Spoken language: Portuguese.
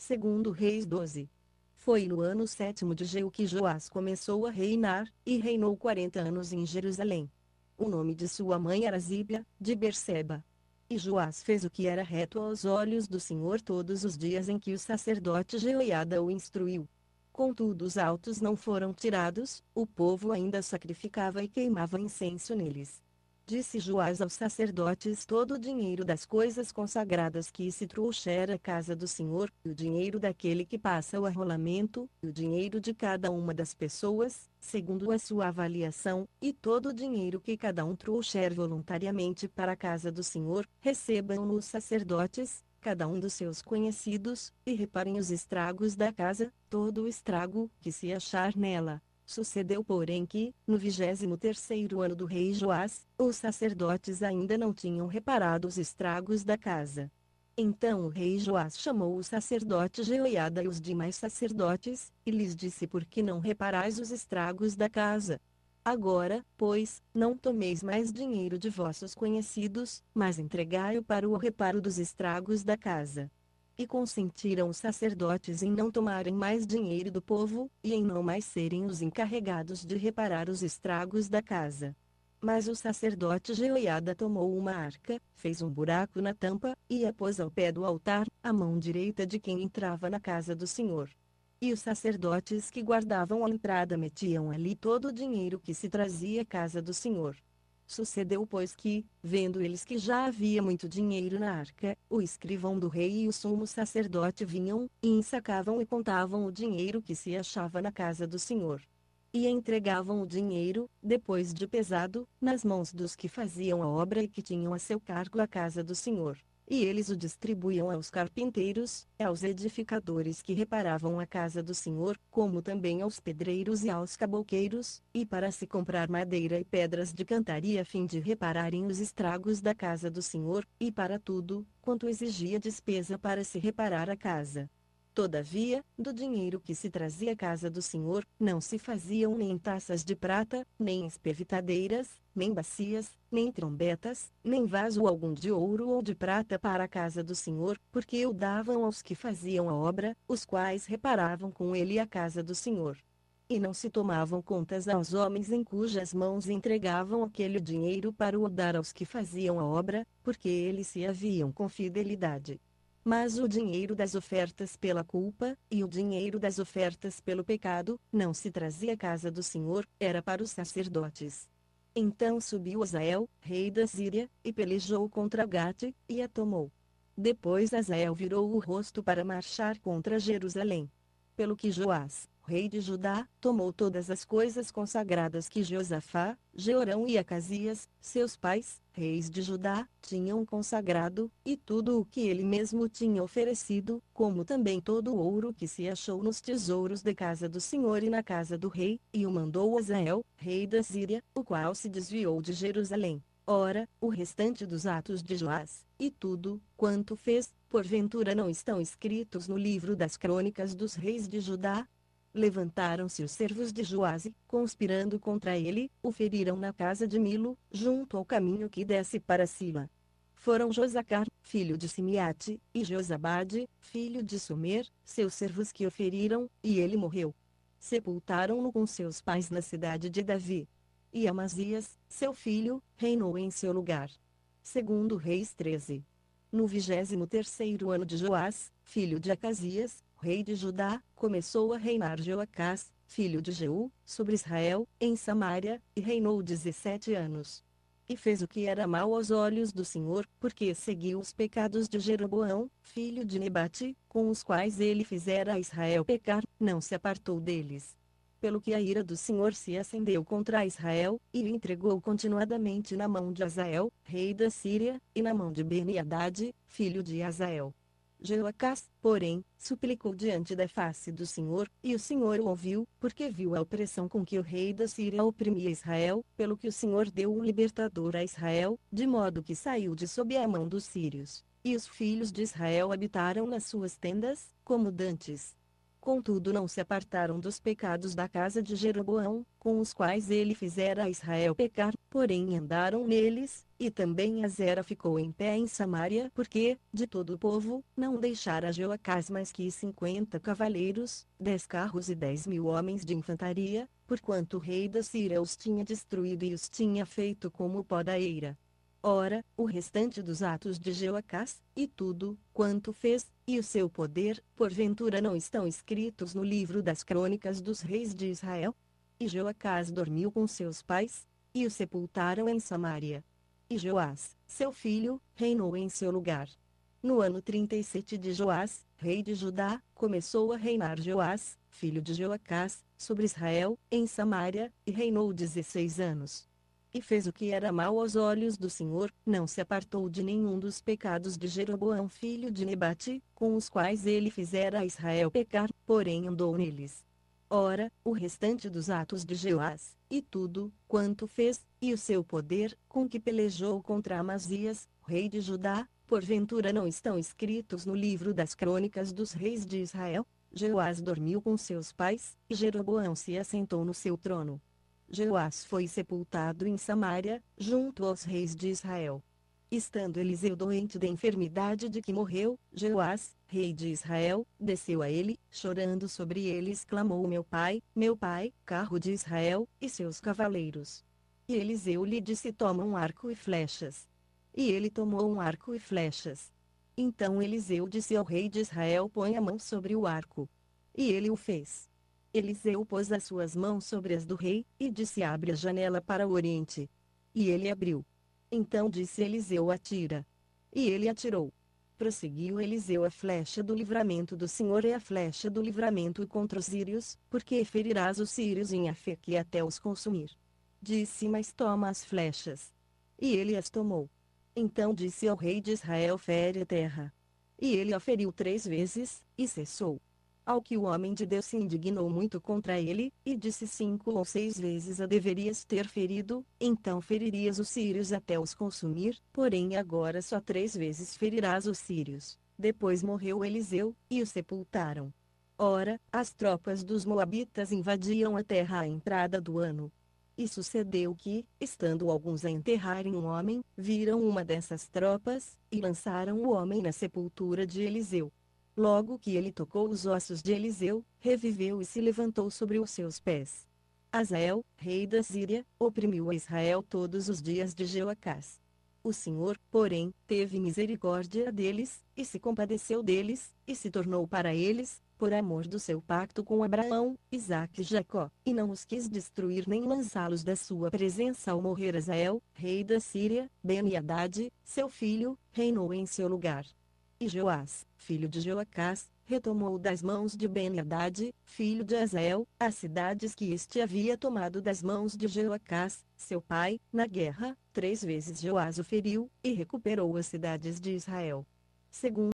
Segundo Reis 12. Foi no ano 7º de Jeú que Joás começou a reinar, e reinou 40 anos em Jerusalém. O nome de sua mãe era Zíbia, de Berseba. E Joás fez o que era reto aos olhos do Senhor todos os dias em que o sacerdote Jeoiada o instruiu. Contudo os altos não foram tirados, o povo ainda sacrificava e queimava incenso neles. Disse Joás aos sacerdotes: todo o dinheiro das coisas consagradas que se trouxer à casa do Senhor, e o dinheiro daquele que passa o arrolamento, e o dinheiro de cada uma das pessoas, segundo a sua avaliação, e todo o dinheiro que cada um trouxer voluntariamente para a casa do Senhor, recebam-no os sacerdotes, cada um dos seus conhecidos, e reparem os estragos da casa, todo o estrago que se achar nela. Sucedeu porém que, no 23º ano do rei Joás, os sacerdotes ainda não tinham reparado os estragos da casa. Então o rei Joás chamou o sacerdote Jeoiada e os demais sacerdotes, e lhes disse: por que não reparais os estragos da casa? Agora, pois, não tomeis mais dinheiro de vossos conhecidos, mas entregai-o para o reparo dos estragos da casa. E consentiram os sacerdotes em não tomarem mais dinheiro do povo, e em não mais serem os encarregados de reparar os estragos da casa. Mas o sacerdote Jeoiada tomou uma arca, fez um buraco na tampa, e a pôs ao pé do altar, à mão direita de quem entrava na casa do Senhor. E os sacerdotes que guardavam a entrada metiam ali todo o dinheiro que se trazia à casa do Senhor. Sucedeu pois que, vendo eles que já havia muito dinheiro na arca, o escrivão do rei e o sumo sacerdote vinham, e ensacavam e contavam o dinheiro que se achava na casa do Senhor. E entregavam o dinheiro, depois de pesado, nas mãos dos que faziam a obra e que tinham a seu cargo a casa do Senhor. E eles o distribuíam aos carpinteiros, aos edificadores que reparavam a casa do Senhor, como também aos pedreiros e aos cabouqueiros, e para se comprar madeira e pedras de cantaria a fim de repararem os estragos da casa do Senhor, e para tudo, quanto exigia despesa para se reparar a casa. Todavia, do dinheiro que se trazia à casa do Senhor, não se faziam nem taças de prata, nem espevitadeiras, nem bacias, nem trombetas, nem vaso algum de ouro ou de prata para a casa do Senhor, porque o davam aos que faziam a obra, os quais reparavam com ele a casa do Senhor. E não se tomavam contas aos homens em cujas mãos entregavam aquele dinheiro para o dar aos que faziam a obra, porque eles se haviam com fidelidade. Mas o dinheiro das ofertas pela culpa, e o dinheiro das ofertas pelo pecado, não se trazia à casa do Senhor, era para os sacerdotes. Então subiu Hazael, rei da Síria, e pelejou contra Gate, e a tomou. Depois Hazael virou o rosto para marchar contra Jerusalém. Pelo que Joás, rei de Judá, tomou todas as coisas consagradas que Josafá, Jeorão e Acasias, seus pais, reis de Judá, tinham consagrado, e tudo o que ele mesmo tinha oferecido, como também todo o ouro que se achou nos tesouros da casa do Senhor e na casa do rei, e o mandou a Hazael, rei da Síria, o qual se desviou de Jerusalém. Ora, o restante dos atos de Joás, e tudo, quanto fez, porventura não estão escritos no livro das crônicas dos reis de Judá? Levantaram-se os servos de Joás e, conspirando contra ele, o feriram na casa de Milo, junto ao caminho que desce para Sila. Foram Josacar, filho de Simeate, e Josabade, filho de Somer, seus servos que o feriram, e ele morreu. Sepultaram-no com seus pais na cidade de Davi. E Amazias, seu filho, reinou em seu lugar. Segundo Reis 13. No 23º ano de Joás, filho de Acasias, rei de Judá, começou a reinar Joacás, filho de Jeú, sobre Israel, em Samaria, e reinou 17 anos. E fez o que era mal aos olhos do Senhor, porque seguiu os pecados de Jeroboão, filho de Nebate, com os quais ele fizera a Israel pecar, não se apartou deles. Pelo que a ira do Senhor se acendeu contra Israel, e o entregou continuadamente na mão de Hazael, rei da Síria, e na mão de Beni-Hadad, filho de Hazael. Jeoacás, porém, suplicou diante da face do Senhor, e o Senhor o ouviu, porque viu a opressão com que o rei da Síria oprimia Israel, pelo que o Senhor deu um libertador a Israel, de modo que saiu de sob a mão dos sírios. E os filhos de Israel habitaram nas suas tendas, como dantes. Contudo não se apartaram dos pecados da casa de Jeroboão, com os quais ele fizera a Israel pecar, porém andaram neles, e também Azera ficou em pé em Samaria, porque, de todo o povo, não deixara Joacás mais que 50 cavaleiros, 10 carros e 10.000 homens de infantaria, porquanto o rei da Síria os tinha destruído e os tinha feito como o pó da eira. Ora, o restante dos atos de Joacás, e tudo, quanto fez, e o seu poder, porventura não estão escritos no livro das crônicas dos reis de Israel? E Joacás dormiu com seus pais, e o sepultaram em Samaria. E Joás, seu filho, reinou em seu lugar. No ano 37 de Joás, rei de Judá, começou a reinar Joás, filho de Joacás, sobre Israel, em Samaria, e reinou 16 anos. E fez o que era mal aos olhos do Senhor, não se apartou de nenhum dos pecados de Jeroboão filho de Nebate, com os quais ele fizera a Israel pecar, porém andou neles. Ora, o restante dos atos de Joás, e tudo, quanto fez, e o seu poder, com que pelejou contra Amazias, rei de Judá, porventura não estão escritos no livro das crônicas dos reis de Israel? Joás dormiu com seus pais, e Jeroboão se assentou no seu trono. Joás foi sepultado em Samaria, junto aos reis de Israel. Estando Eliseu doente da enfermidade de que morreu, Joás, rei de Israel, desceu a ele, chorando sobre ele exclamou: meu pai, carro de Israel, e seus cavaleiros. E Eliseu lhe disse: toma um arco e flechas. E ele tomou um arco e flechas. Então Eliseu disse ao rei de Israel: põe a mão sobre o arco. E ele o fez. Eliseu pôs as suas mãos sobre as do rei, e disse: abre a janela para o oriente. E ele abriu. Então disse Eliseu: atira. E ele atirou. Prosseguiu Eliseu: a flecha do livramento do Senhor é a flecha do livramento contra os sírios, porque ferirás os sírios em Afeque até os consumir. Disse: mas toma as flechas. E ele as tomou. Então disse ao rei de Israel: fere a terra. E ele a feriu 3 vezes, e cessou. Ao que o homem de Deus se indignou muito contra ele, e disse: 5 ou 6 vezes a deverias ter ferido, então feririas os sírios até os consumir, porém agora só 3 vezes ferirás os sírios. Depois morreu Eliseu, e o sepultaram. Ora, as tropas dos moabitas invadiam a terra à entrada do ano. E sucedeu que, estando alguns a enterrarem um homem, viram uma dessas tropas, e lançaram o homem na sepultura de Eliseu. Logo que ele tocou os ossos de Eliseu, reviveu e se levantou sobre os seus pés. Azael, rei da Síria, oprimiu a Israel todos os dias de Joacás. O Senhor, porém, teve misericórdia deles, e se compadeceu deles, e se tornou para eles, por amor do seu pacto com Abraão, Isaque e Jacó, e não os quis destruir nem lançá-los da sua presença ao morrer Azael, rei da Síria. Ben-Hadad, seu filho, reinou em seu lugar. E Joás, filho de Joacás, retomou das mãos de Ben-Hadad, filho de Azael, as cidades que este havia tomado das mãos de Joacás, seu pai, na guerra. 3 vezes Joás o feriu, e recuperou as cidades de Israel. Segundo